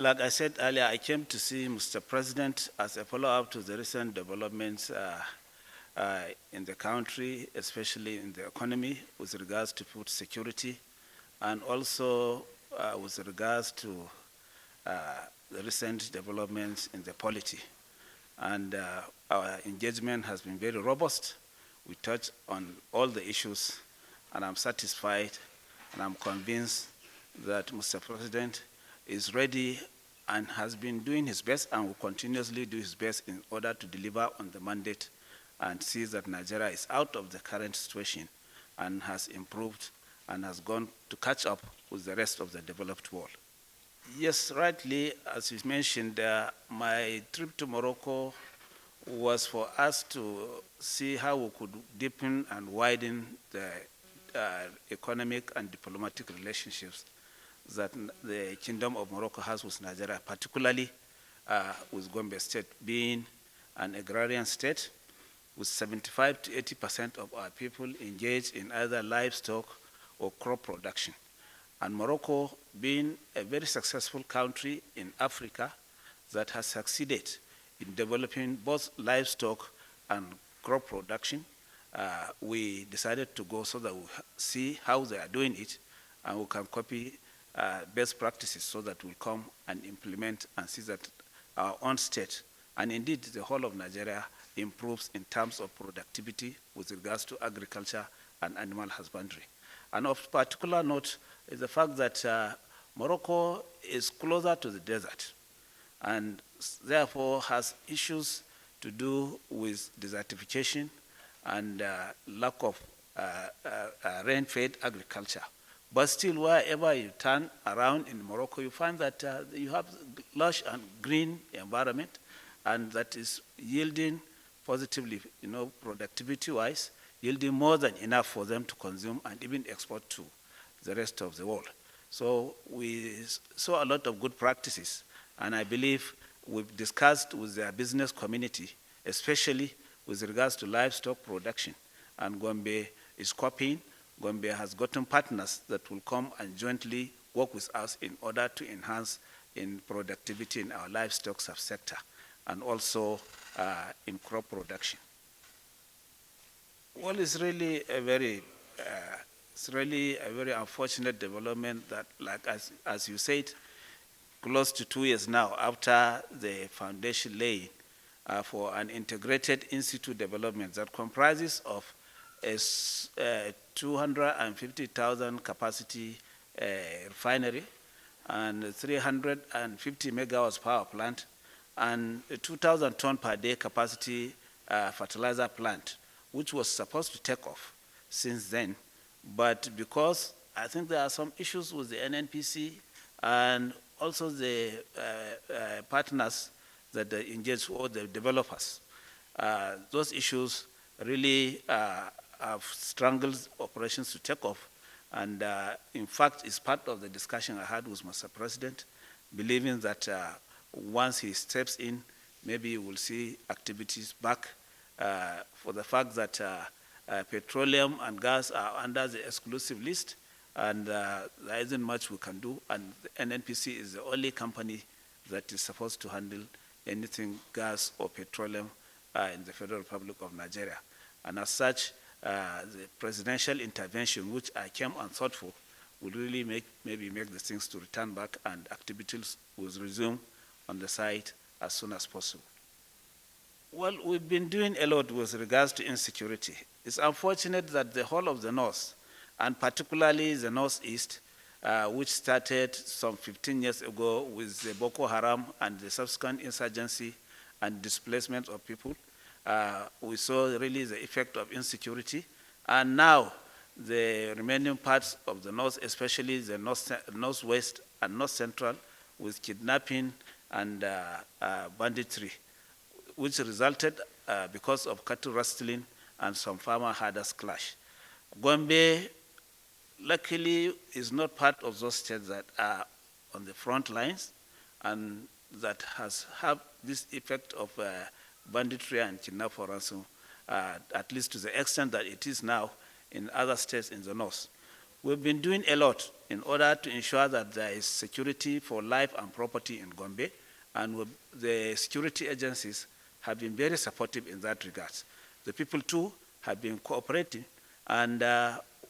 Like I said earlier, I came to see Mr. President as a follow-up to the recent developments in the country, especially in the economy, with regards to food security, and also with regards to the recent developments in the polity. And our engagement has been very robust. We touched on all the issues, and I'm satisfied, and I'm convinced that Mr. President is ready and has been doing his best and will continuously do his best in order to deliver on the mandate and see that Nigeria is out of the current situation and has improved and has gone to catch up with the rest of the developed world. Yes, rightly, as you mentioned, my trip to Morocco was for us to see how we could deepen and widen the economic and diplomatic relationships that the Kingdom of Morocco has with Nigeria, particularly with Gombe State being an agrarian state with 75 to 80% of our people engaged in either livestock or crop production. And Morocco being a very successful country in Africa that has succeeded in developing both livestock and crop production, we decided to go so that we see how they are doing it and we can copy best practices so that we come and implement and see that our own state and indeed the whole of Nigeria improves in terms of productivity with regards to agriculture and animal husbandry. And of particular note is the fact that Morocco is closer to the desert and therefore has issues to do with desertification and lack of rain-fed agriculture. But still, wherever you turn around in Morocco, you find that you have lush and green environment, and that is yielding positively, productivity-wise, yielding more than enough for them to consume and even export to the rest of the world. So we saw a lot of good practices, and I believe we've discussed with their business community, especially with regards to livestock production, and Gombe is copying. Gombe has gotten partners that will come and jointly work with us in order to enhance in productivity in our livestock subsector and also in crop production. Well, it's really a very unfortunate development that, like as you said, close to 2 years now after the foundation laying for an integrated institute development that comprises of a 250,000 capacity refinery and 350 megawatts power plant and a 2,000 ton per day capacity fertilizer plant, which was supposed to take off since then. But because I think there are some issues with the NNPC and also the partners that they engage or the developers, those issues really have strangled operations to take off. And in fact, it's part of the discussion I had with Mr. President, believing that once he steps in, maybe we'll see activities back for the fact that petroleum and gas are under the exclusive list, and there isn't much we can do. And the NNPC is the only company that is supposed to handle anything gas or petroleum in the Federal Republic of Nigeria. And as such, the presidential intervention, which I came and thought for, will really maybe make the things to return back and activities will resume on the site as soon as possible. Well, we've been doing a lot with regards to insecurity. It's unfortunate that the whole of the North, and particularly the Northeast, which started some 15 years ago with the Boko Haram and the subsequent insurgency and displacement of people, we saw really the effect of insecurity. And now the remaining parts of the North, especially the Northwest and North Central, with kidnapping and banditry, which resulted because of cattle rustling and some farmer-herders clash. Gombe, luckily, is not part of those states that are on the front lines and that has had this effect of banditry and kidnap for ransom, at least to the extent that it is now in other states in the north. We've been doing a lot in order to ensure that there is security for life and property in Gombe, and the security agencies have been very supportive in that regard. The people too have been cooperating, and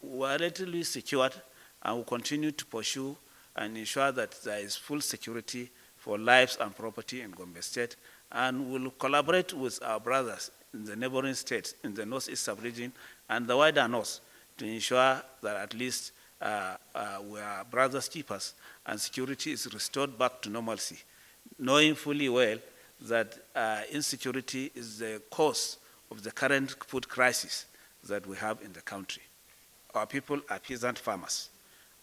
we're relatively secured, and will continue to pursue and ensure that there is full security for lives and property in Gombe State, and will collaborate with our brothers in the neighboring states, in the northeast sub-region and the wider north, to ensure that at least we are brothers keepers and security is restored back to normalcy, knowing fully well that insecurity is the cause of the current food crisis that we have in the country. Our people are peasant farmers.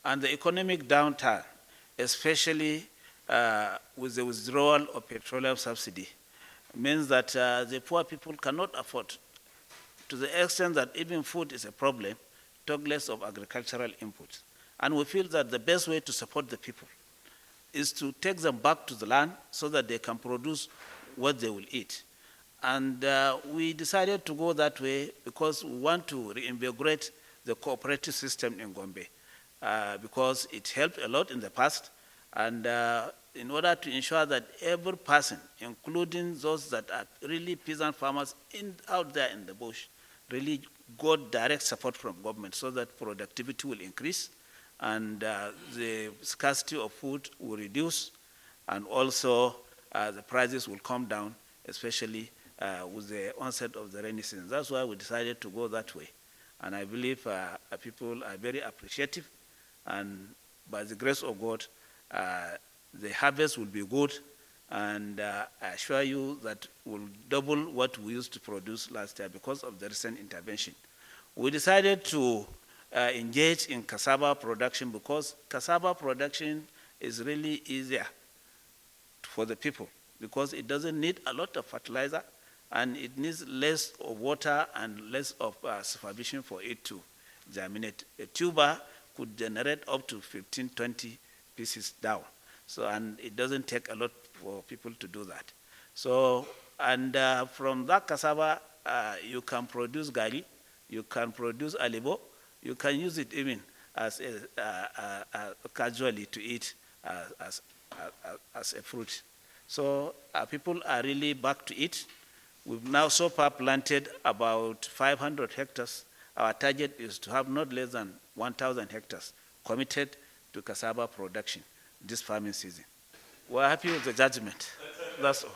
And the economic downturn, especially with the withdrawal of petroleum subsidy, means that the poor people cannot afford, to the extent that even food is a problem, talk less of agricultural inputs. And we feel that the best way to support the people is to take them back to the land so that they can produce what they will eat. And we decided to go that way because we want to reinvigorate the cooperative system in Gombe, because it helped a lot in the past. And in order to ensure that every person, including those that are really peasant farmers out there in the bush, really got direct support from government so that productivity will increase and the scarcity of food will reduce, and also the prices will come down, especially with the onset of the rainy season. That's why we decided to go that way. And I believe people are very appreciative, and by the grace of God, the harvest will be good, and I assure you that we'll double what we used to produce last year because of the recent intervention. We decided to engage in cassava production because cassava production is really easier for the people because it doesn't need a lot of fertilizer, and it needs less of water and less of supervision for it to germinate. A tuber could generate up to 15, 20 pieces down. So, and it doesn't take a lot for people to do that. So, and from that cassava, you can produce gari, you can produce alibo, you can use it even as casually to eat as a fruit. So people are really back to it. We've now so far planted about 500 hectares. Our target is to have not less than 1,000 hectares committed to cassava production this farming season. We're happy with the judgment. That's all.